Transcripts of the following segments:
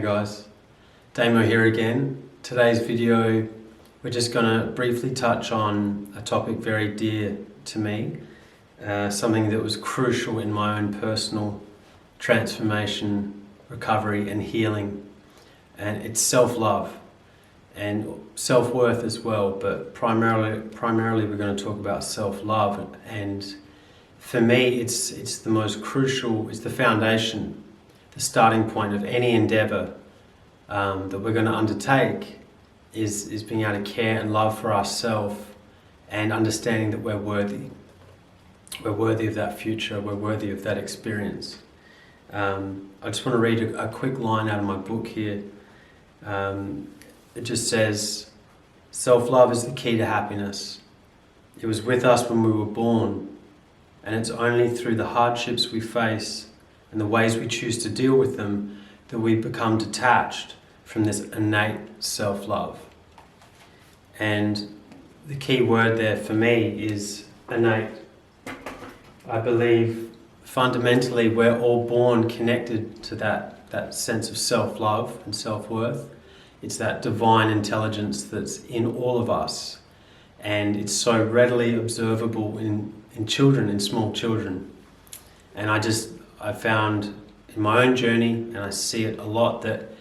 guys, Damo here again. Today's video, we're just going to briefly touch on a topic very dear to me, something that was crucial in my own personal transformation, recovery and healing, and it's self-love and self-worth as well, but primarily we're going to talk about self-love. And for me, it's the most crucial, it's the foundation, the starting point of any endeavor that we're going to undertake is being able to care and love for ourselves and understanding that we're worthy. We're worthy of that future, we're worthy of that experience. I just want to read a quick line out of my book here. It just says, self-love is the key to happiness. It was with us when we were born, and it's only through the hardships we face and the ways we choose to deal with them that we become detached from this innate self-love. And the key word there for me is innate. I believe fundamentally we're all born connected to that sense of self-love and self-worth. It's that divine intelligence that's in all of us, and it's so readily observable in children, in small children. And I found in my own journey, and I see it a lot, that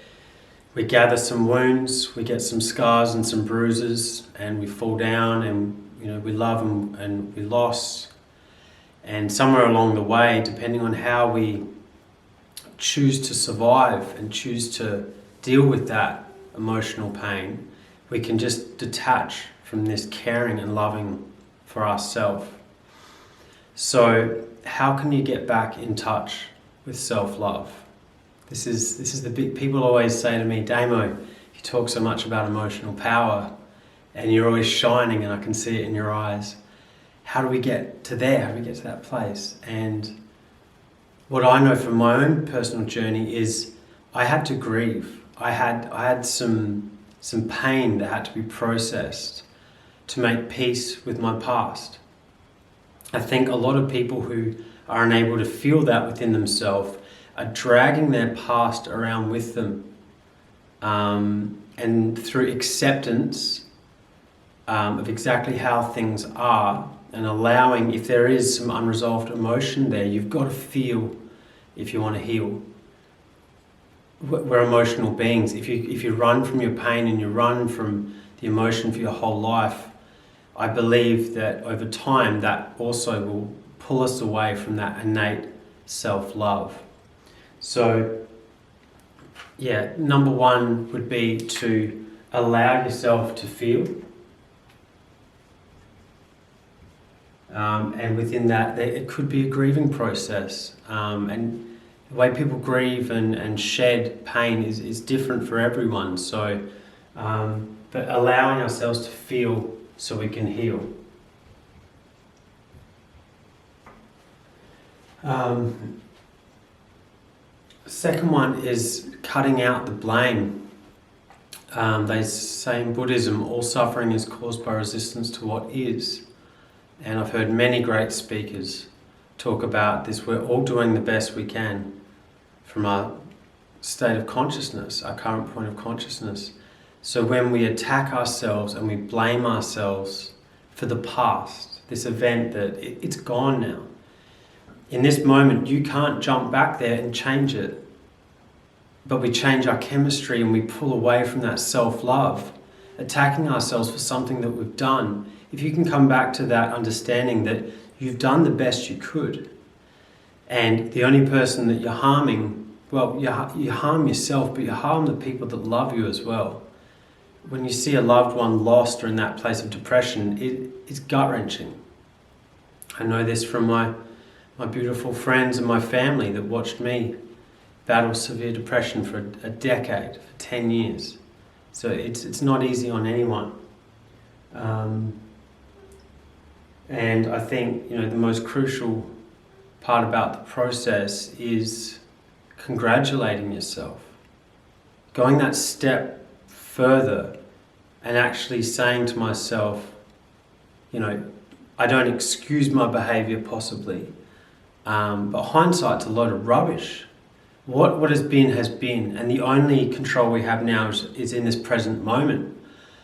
we gather some wounds, we get some scars and some bruises, and we fall down, and we love and we lost. And somewhere along the way, depending on how we choose to survive and choose to deal with that emotional pain, we can just detach from this caring and loving for ourselves. So how can you get back in touch with self-love? This is the big, people always say to me, Damo, you talk so much about emotional power and you're always shining and I can see it in your eyes. How do we get to there? How do we get to that place? And what I know from my own personal journey is I had to grieve. I had some pain that had to be processed to make peace with my past. I think a lot of people who are unable to feel that within themselves are dragging their past around with them. And through acceptance of exactly how things are, and allowing, if there is some unresolved emotion there, you've got to feel if you want to heal. We're emotional beings. If you run from your pain and you run from the emotion for your whole life, I believe that over time that also will pull us away from that innate self-love. So yeah, number one would be to allow yourself to feel. And within that, it could be a grieving process. And the way people grieve and shed pain is different for everyone. So, but allowing ourselves to feel so we can heal. Second one is cutting out the blame. They say in Buddhism, all suffering is caused by resistance to what is. And I've heard many great speakers talk about this. We're all doing the best we can from our state of consciousness, our current point of consciousness. So when we attack ourselves and we blame ourselves for the past, this event that it's gone now, in this moment you can't jump back there and change it. But we change our chemistry and we pull away from that self-love, attacking ourselves for something that we've done. If you can come back to that understanding that you've done the best you could, and the only person that you're harming, well, you harm yourself, but you harm the people that love you as well. When you see a loved one lost or in that place of depression, it's gut-wrenching. I know this from my beautiful friends and my family that watched me battle severe depression for a decade, for 10 years. So it's not easy on anyone. And I think the most crucial part about the process is congratulating yourself, going that step further and actually saying to myself, I don't excuse my behavior possibly, but hindsight's a load of rubbish. What has been, and the only control we have now is in this present moment.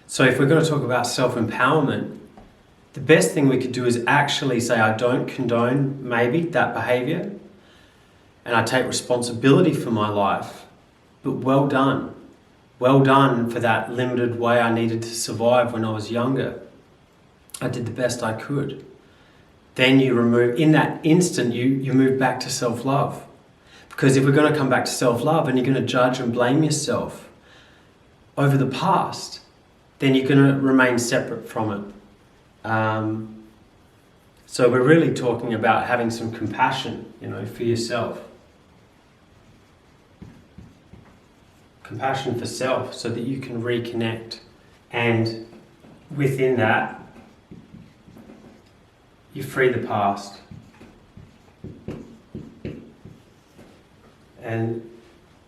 So if we're going to talk about self-empowerment, the best thing we could do is actually say, I don't condone maybe that behavior, and I take responsibility for my life, but well done. Well done for that limited way I needed to survive when I was younger. I did the best I could. Then you remove, in that instant, you move back to self-love. Because if we're going to come back to self-love and you're going to judge and blame yourself over the past, then you're going to remain separate from it. So we're really talking about having some compassion, for yourself. Compassion for self so that you can reconnect. And within that, you free the past. And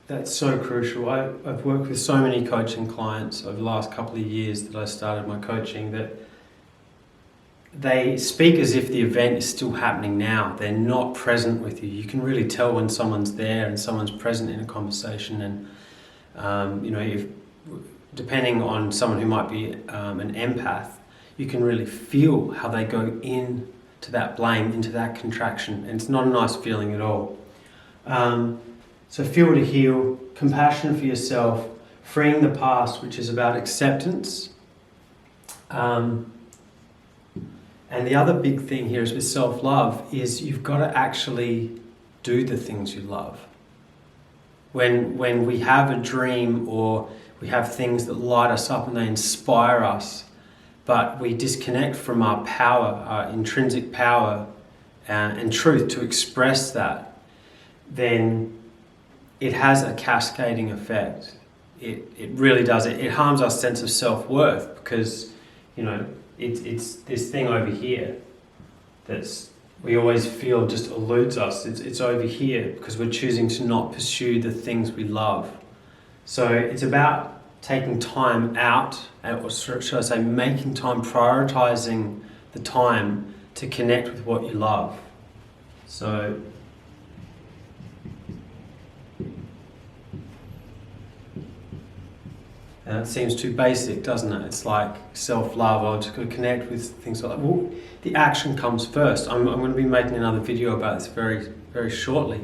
that's so crucial. I've worked with so many coaching clients over the last couple of years that I started my coaching that they speak as if the event is still happening now. They're not present with you. You can really tell when someone's there and someone's present in a conversation. And if, depending on someone who might be an empath, you can really feel how they go in to that blame, into that contraction. And it's not a nice feeling at all. So feel to heal, compassion for yourself, freeing the past, which is about acceptance. And the other big thing here is with self-love is you've got to actually do the things you love. When we have a dream or we have things that light us up and they inspire us, but we disconnect from our power, our intrinsic power and truth to express that, then it has a cascading effect. It really does. It harms our sense of self-worth because, it's this thing over here that's we always feel just eludes us. It's over here because we're choosing to not pursue the things we love. So it's about taking time out, or should I say making time, prioritizing the time to connect with what you love. So it seems too basic, doesn't it? It's like self-love, I've just got to connect with things like that. Well, the action comes first. I'm going to be making another video about this very, very shortly.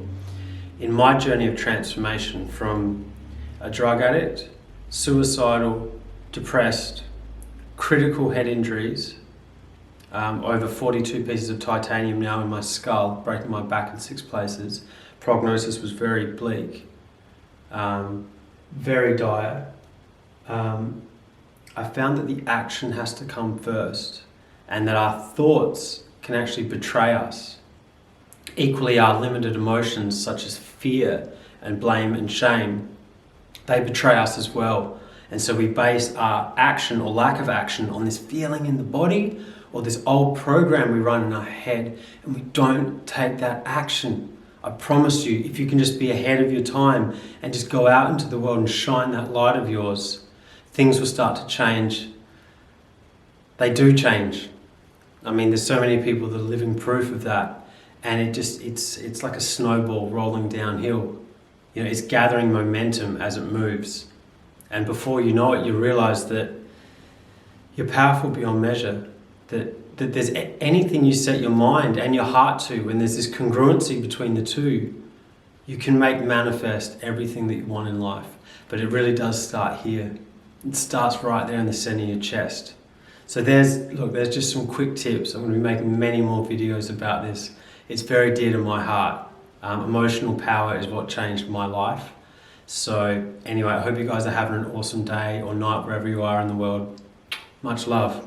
In my journey of transformation from a drug addict, suicidal, depressed, critical head injuries, over 42 pieces of titanium now in my skull, breaking my back in 6 places. Prognosis was very bleak, very dire. I found that the action has to come first and that our thoughts can actually betray us. Equally, our limited emotions such as fear and blame and shame, they betray us as well. And so we base our action or lack of action on this feeling in the body or this old program we run in our head, and we don't take that action. I promise you, if you can just be ahead of your time and just go out into the world and shine that light of yours, things will start to change. They do change. I mean, there's so many people that are living proof of that, and it's like a snowball rolling downhill. It's gathering momentum as it moves. And before you know it, you realize that you're powerful beyond measure, that there's anything you set your mind and your heart to, when there's this congruency between the two, you can make manifest everything that you want in life. But it really does start here. It starts right there in the center of your chest. So there's just some quick tips. I'm going to be making many more videos about this. It's very dear to my heart. Emotional power is what changed my life. So anyway, I hope you guys are having an awesome day or night wherever you are in the world. Much love.